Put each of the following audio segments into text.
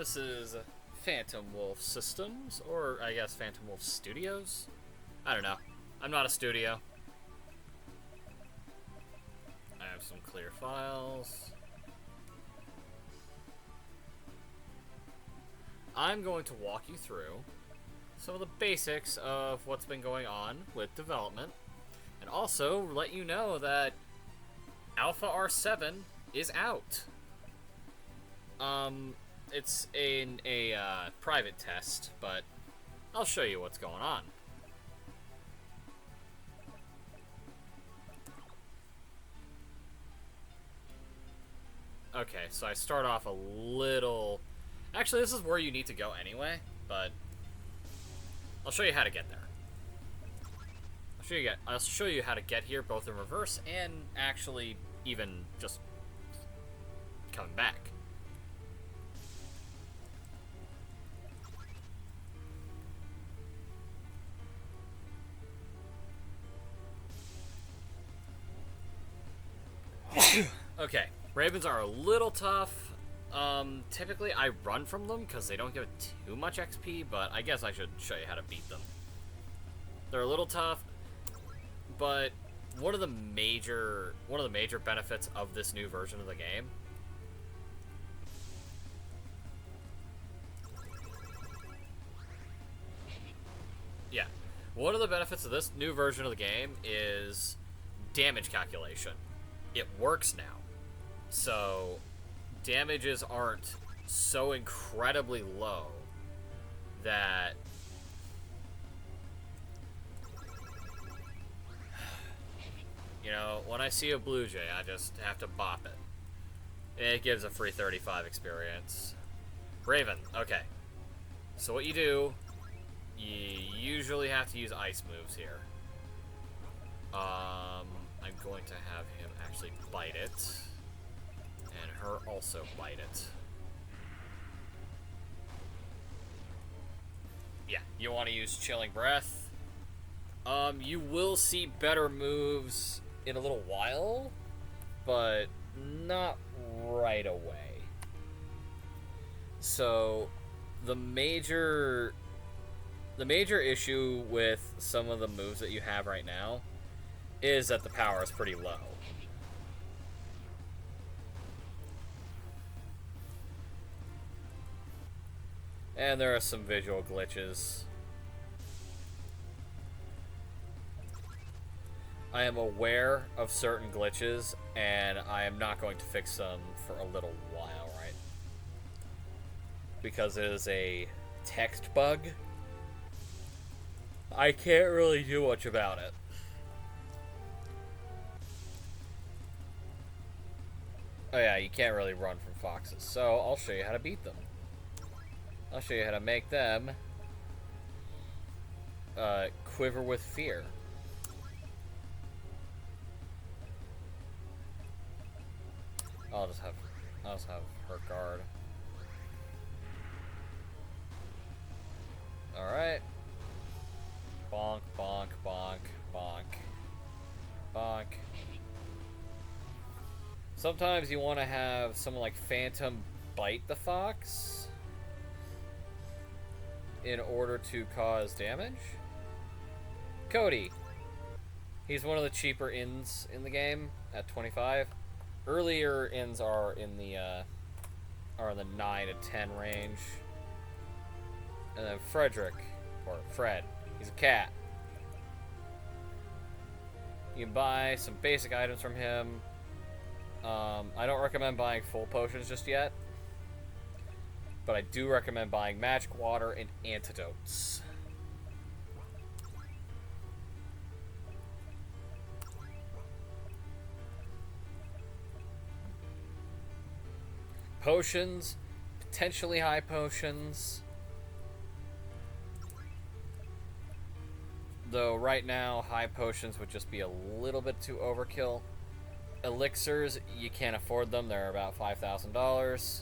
This is Phantom Wolf Systems, or I guess Phantom Wolf Studios? I don't know. I'm not a studio. I have some clear files. I'm going to walk you through some of the basics of what's been going on with development, and also let you know that Alpha R7 is out. It's in a private test, but I'll show you what's going on. Okay, so I start off a little... Actually, this is where you need to go anyway, but I'll show you how to get there. I'll show you how to get here, both in reverse and actually even just coming back. Okay, ravens are a little tough. Typically I run from them because they don't give too much XP, but I guess I should show you how to beat them. They're a little tough, but one of the major benefits of this new version of the game one of the benefits of this new version of the game is damage calculation. It works now. So damages aren't so incredibly low that you know, when I see a blue jay, I just have to bop it. It gives a free 35 experience. Raven, okay. So what you do, you usually have to use ice moves here. I'm going to have him actually bite it, and her also bite it. Yeah, you want to use Chilling Breath. You will see better moves in a little while, but not right away. So, the major issue with some of the moves that you have right now is that the power is pretty low. And there are some visual glitches. I am aware of certain glitches, and I am not going to fix them for a little while, right? Because it is a text bug. I can't really do much about it. Oh yeah, you can't really run from foxes, so I'll show you how to beat them. I'll show you how to make them quiver with fear. I'll just have her guard. Alright. Bonk, bonk, bonk, bonk. Bonk. Sometimes you want to have someone like Phantom bite the fox in order to cause damage. Cody. He's one of the cheaper inns in the game at 25. Earlier inns are in the 9 to 10 range. And then Frederick, or Fred, he's a cat. You can buy some basic items from him. I don't recommend buying full potions just yet, but I do recommend buying magic water and antidotes. Potions, potentially high potions. Though right now, high potions would just be a little bit too overkill. Elixirs, you can't afford them. They're about $5,000.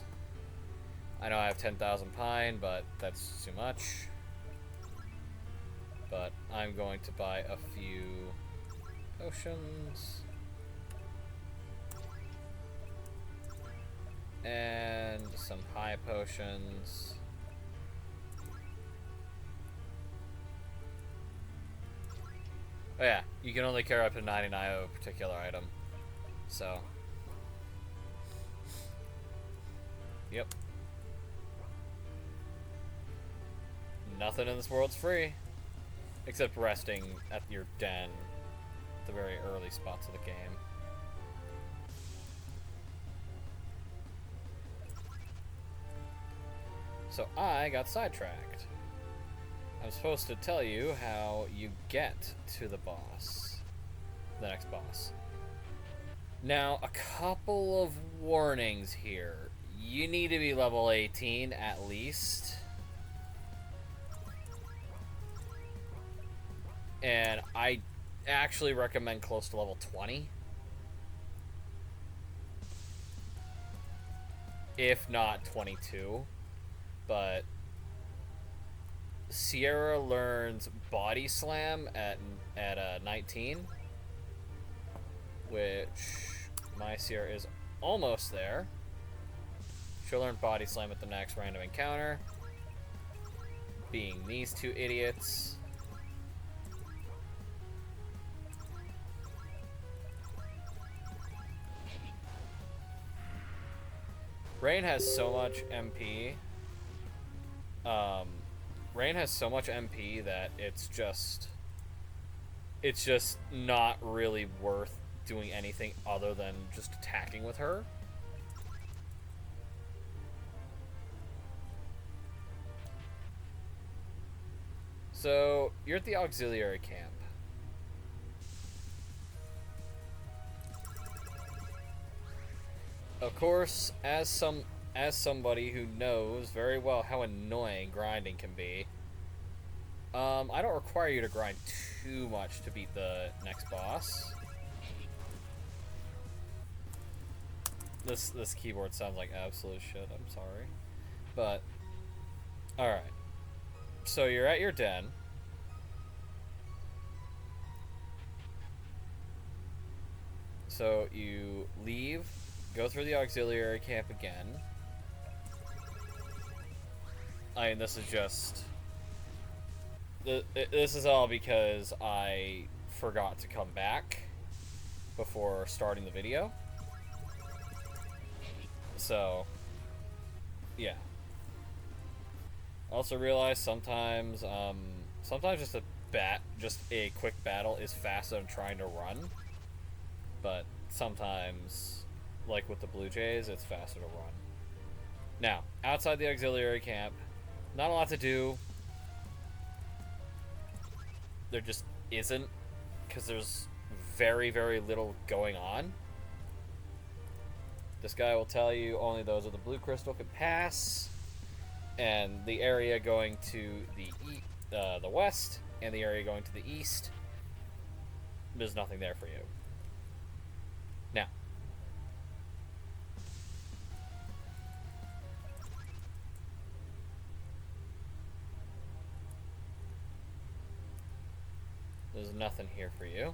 I know I have 10,000 pine, but that's too much. But I'm going to buy a few potions. And some high potions. Oh yeah, you can only carry up to 99 of a particular item. So. Yep. Nothing in this world's free. Except resting at your den. At the very early spots of the game. So I got sidetracked. I'm supposed to tell you how you get to the boss. The next boss. Now, a couple of warnings here. You need to be level 18 at least. And I actually recommend close to level 20. If not 22. But Sierra learns Body Slam at 19. Which my Sierra is almost there. She'll learn Body Slam at the next random encounter. Being these two idiots. Rain has so much MP. Rain has so much MP that it's just not really worth doing anything other than just attacking with her. So, you're at the auxiliary camp. Of course, as somebody who knows very well how annoying grinding can be, I don't require you to grind too much to beat the next boss. This keyboard sounds like absolute shit, I'm sorry. But, alright. So you're at your den. So you leave, go through the auxiliary camp again. I mean, this is just... This is all because I forgot to come back before starting the video. So, yeah. Also realize sometimes just a quick battle is faster than trying to run. But sometimes, like with the Blue Jays, it's faster to run. Now, outside the auxiliary camp, not a lot to do. There just isn't, because there's very, very little going on. This guy will tell you only those with the blue crystal can pass, and the area going to the west and the area going to the east, there's nothing there for you. Now, there's nothing here for you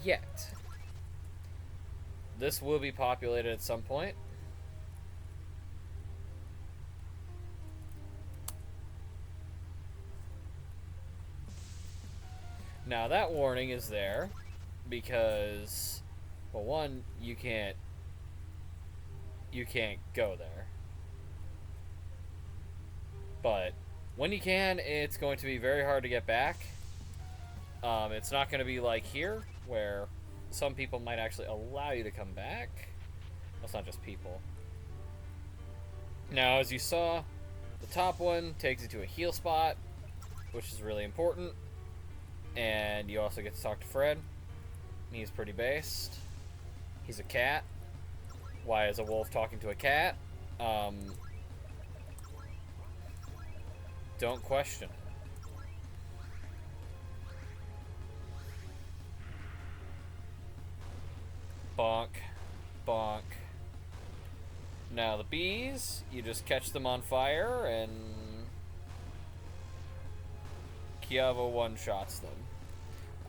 yet. This will be populated at some point. Now that warning is there because, well, one, you can't go there. But when you can, it's going to be very hard to get back. It's not going to be like here, where some people might actually allow you to come back. That's not just people. Now, as you saw, the top one takes you to a heal spot, which is really important. And you also get to talk to Fred. He's pretty based. He's a cat. Why is a wolf talking to a cat? Don't question it. Bonk. Bonk. Now the bees, you just catch them on fire and Kiava one-shots them.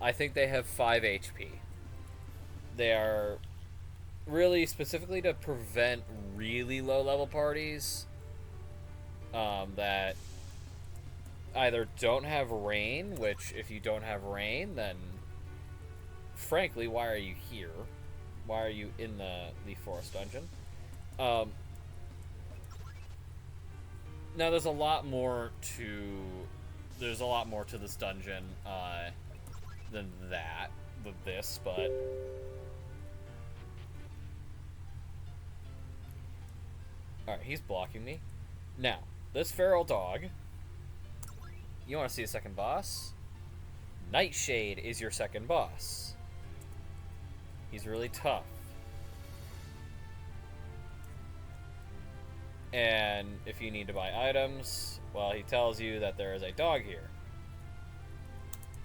I think they have 5 HP. They are really specifically to prevent really low level parties that either don't have rain, which if you don't have rain, then frankly, why are you here? Why are you in the forest dungeon? Um, now there's a lot more to this dungeon than this, but all right, he's blocking me. Now this feral dog. You want to see a second boss? Nightshade is your second boss. He's really tough. And if you need to buy items, well, he tells you that there is a dog here.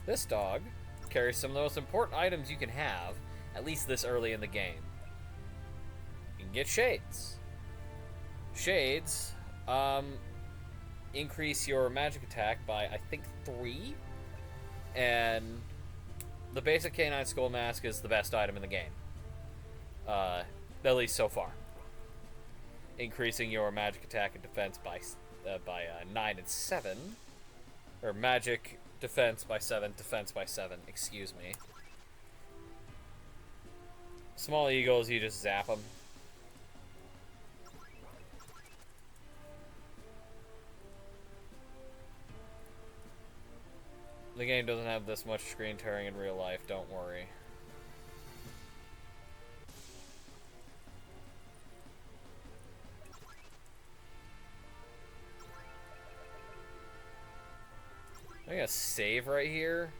This dog carries some of the most important items you can have, at least this early in the game. You can get shades. Shades, increase your magic attack by, I think, 3. And the basic canine skull mask is the best item in the game. At least so far. Increasing your magic attack and defense by 9 and 7. Or magic defense by 7, defense by 7, excuse me. Small eagles, you just zap them. The game doesn't have this much screen tearing in real life, don't worry. I'm gonna save right here.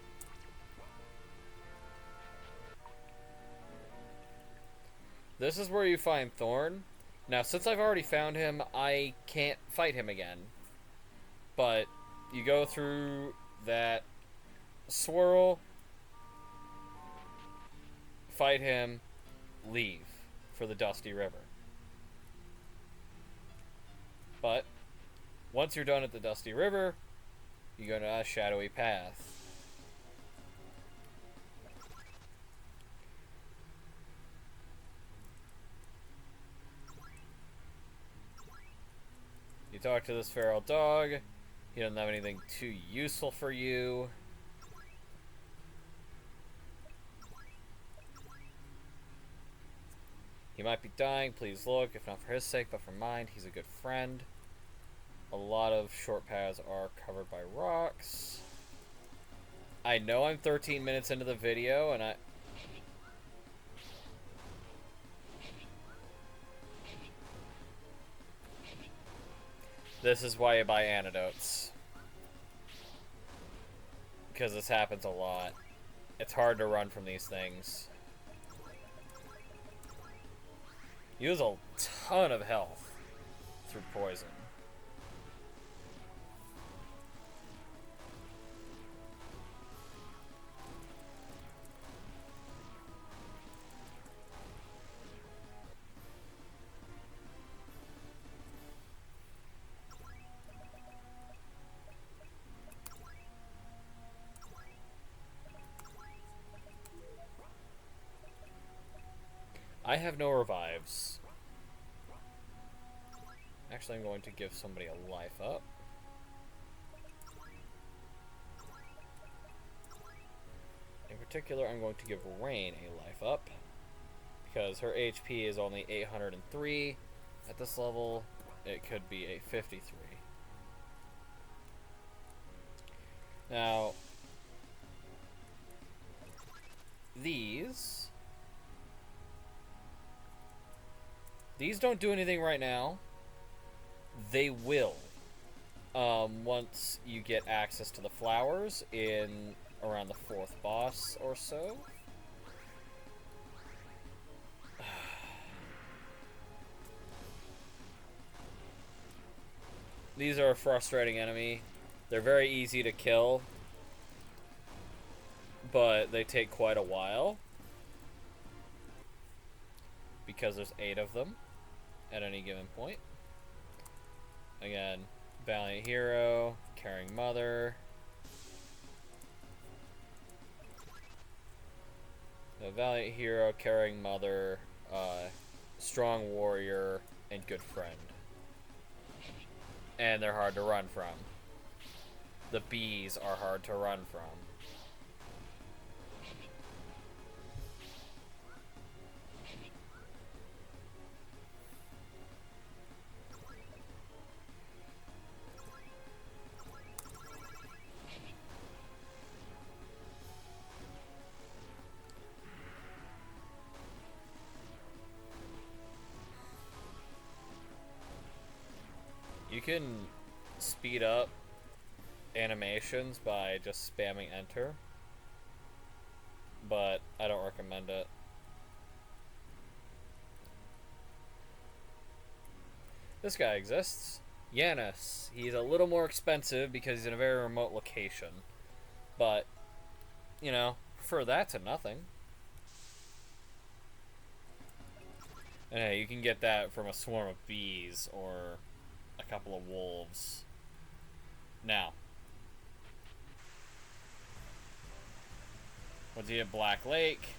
This is where you find Thorn. Now, since I've already found him, I can't fight him again. But you go through that swirl, fight him, leave for the Dusty River. But once you're done at the Dusty River, you go to a shadowy path. You talk to this feral dog. He doesn't have anything too useful for you. He might be dying, please look, if not for his sake, but for mine. He's a good friend. A lot of short paths are covered by rocks. I know I'm 13 minutes into the video, and this is why you buy antidotes. Because this happens a lot. It's hard to run from these things. Use a ton of health through poison. I have no revives. Actually, I'm going to give somebody a life up. In particular, I'm going to give Rain a life up, because her HP is only 803 at this level. It could be a 53. Now, these don't do anything right now. They will. Once you get access to the flowers in around the 4th boss or so. These are a frustrating enemy. They're very easy to kill, but they take quite a while because there's 8 of them at any given point. Again, Valiant Hero, Caring Mother. The Valiant Hero, Caring Mother strong warrior, and good friend. And they're hard to run from. The bees are hard to run from. You can speed up animations by just spamming enter, but I don't recommend it. This guy exists. Yanis. He's a little more expensive because he's in a very remote location, but, you know, prefer that to nothing. And hey, you can get that from a swarm of bees or a couple of wolves. Now, what's he at Black Lake?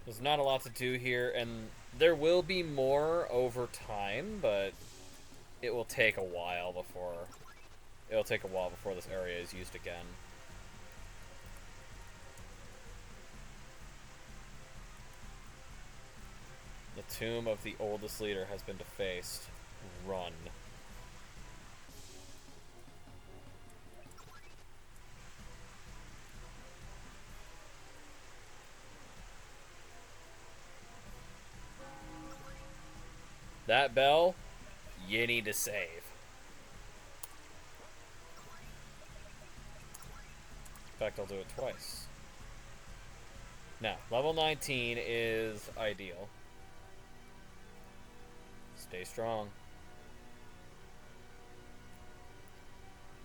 There's not a lot to do here, and there will be more over time, but it will take a while before this area is used again. The tomb of the oldest leader has been defaced. Run. That bell, you need to save. In fact, I'll do it twice. Now, level 19 is ideal. Stay strong.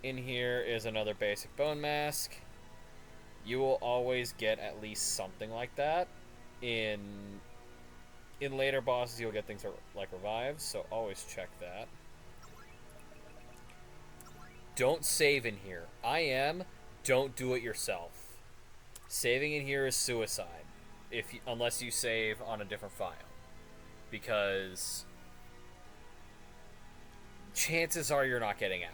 In here is another basic bone mask. You will always get at least something like that. In later bosses, you'll get things like revives, so always check that. Don't save in here. Don't do it yourself. Saving in here is suicide, unless you save on a different file, because chances are you're not getting out.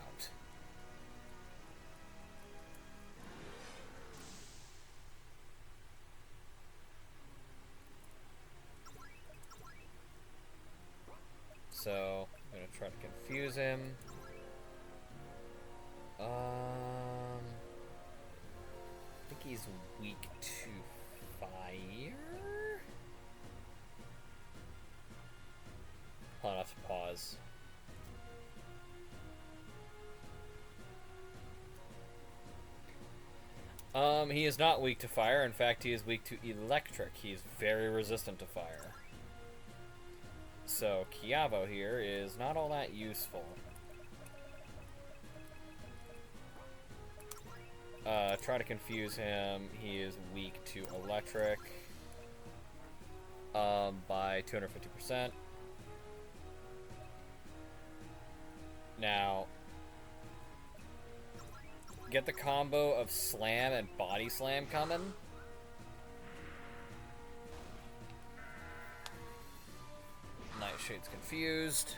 So, I'm going to try to confuse him. I think he's weak to fire? Hold on, I have to pause. He is not weak to fire. In fact, he is weak to electric. He is very resistant to fire. So, Kiavo here is not all that useful. Try to confuse him. He is weak to electric by 250%. Now, get the combo of slam and body slam coming. Nightshade's confused.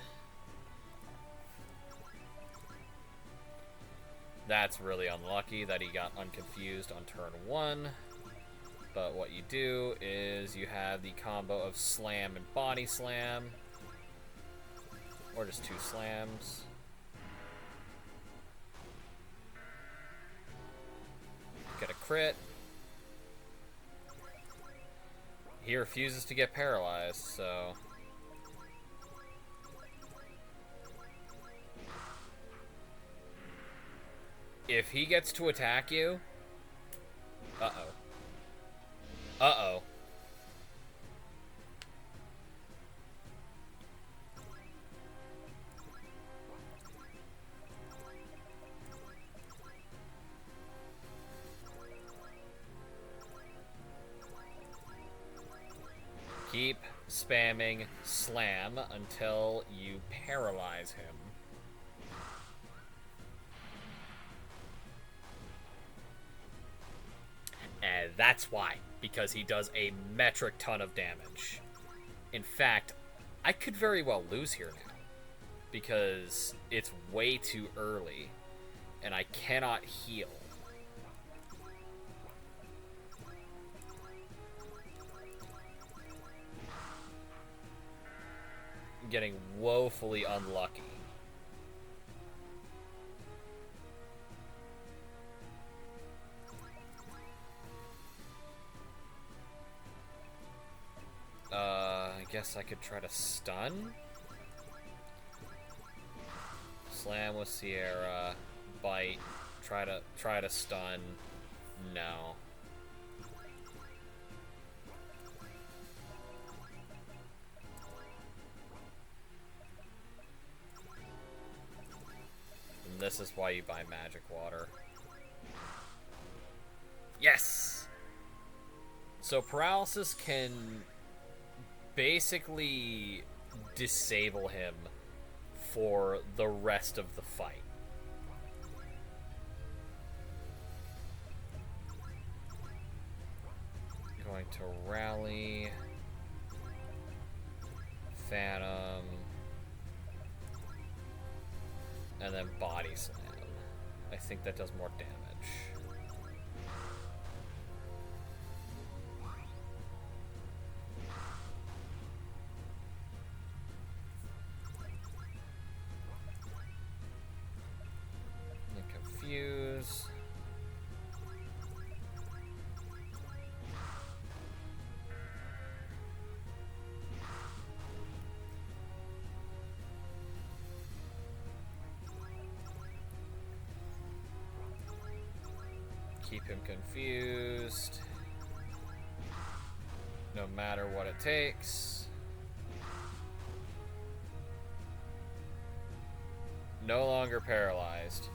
That's really unlucky that he got unconfused on turn 1. But what you do is you have the combo of slam and body slam. Or just 2 slams. Get a crit. He refuses to get paralyzed, so... if he gets to attack you... Uh-oh. Uh-oh. Keep spamming slam until you paralyze him. That's why. Because he does a metric ton of damage. In fact, I could very well lose here now. Because it's way too early. And I cannot heal. I'm getting woefully unlucky. I guess I could try to stun. Slam with Sierra, bite, try to stun. No. And this is why you buy magic water. Yes! So paralysis can basically disable him for the rest of the fight. Going to rally, Phantom, and then body slam. I think that does more damage. Confuse. Keep him confused. No matter what it takes. No longer paralyzed.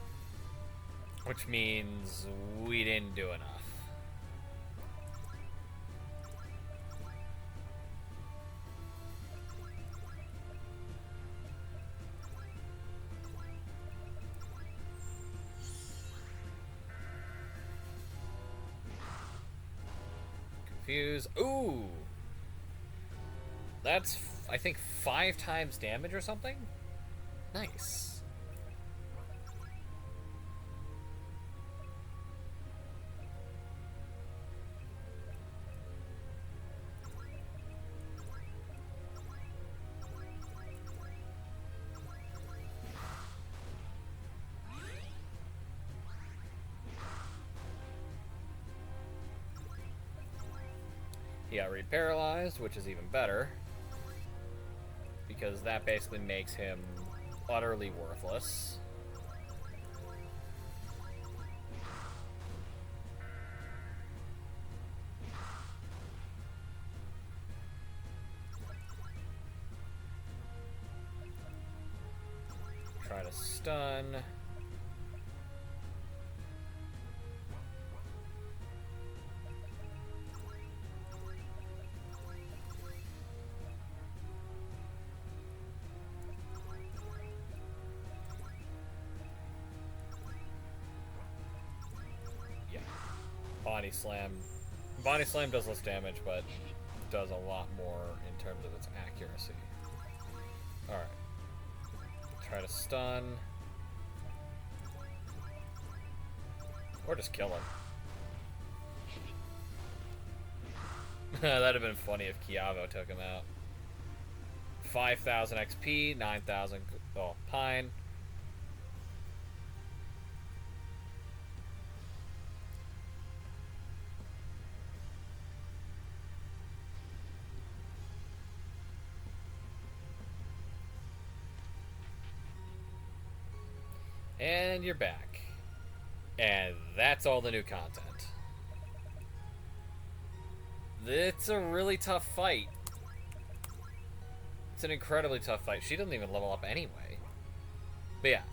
Which means we didn't do enough. Confuse. Ooh! That's, I think, 5 times damage or something? Nice. He got re-paralyzed, which is even better. Because that basically makes him utterly worthless. Try to stun. Body slam. Body slam does less damage, but does a lot more in terms of its accuracy. Alright. Try to stun. Or just kill him. That'd have been funny if Kiavo took him out. 5,000 XP, 9,000 Pine. And you're back. And that's all the new content. It's a really tough fight. It's an incredibly tough fight. She doesn't even level up anyway. But yeah,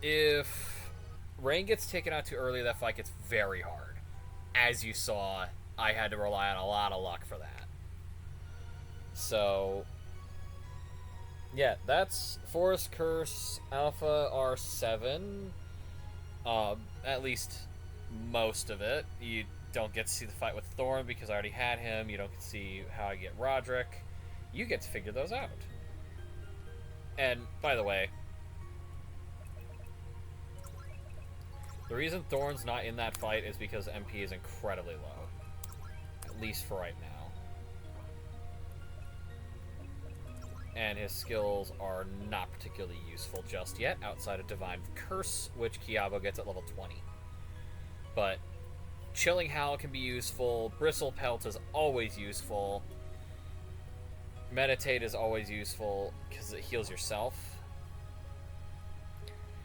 if Rain gets taken out too early, that fight gets very hard. As you saw, I had to rely on a lot of luck for that. So yeah, that's Forest Curse Alpha R7. At least most of it. You don't get to see the fight with Thorn because I already had him. You don't get to see how I get Roderick. You get to figure those out. And, by the way, the reason Thorn's not in that fight is because MP is incredibly low. At least for right now. And his skills are not particularly useful just yet, outside of Divine Curse, which Kiabo gets at level 20. But Chilling Howl can be useful, Bristle Pelt is always useful, Meditate is always useful, because it heals yourself.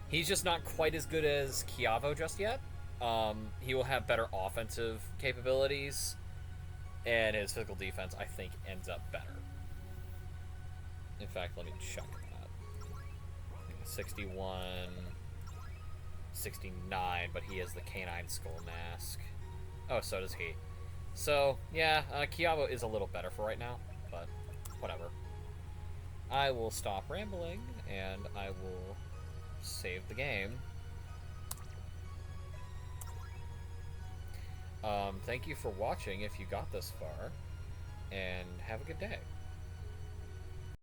He's just not quite as good as Kiavo just yet. He will have better offensive capabilities, and his physical defense, I think, ends up better. In fact, let me check that. 61, 69, but he has the Canine Skull Mask. Oh, so does he. So, yeah, Kiavo is a little better for right now, but whatever. I will stop rambling, and I will save the game. Thank you for watching if you got this far, and have a good day.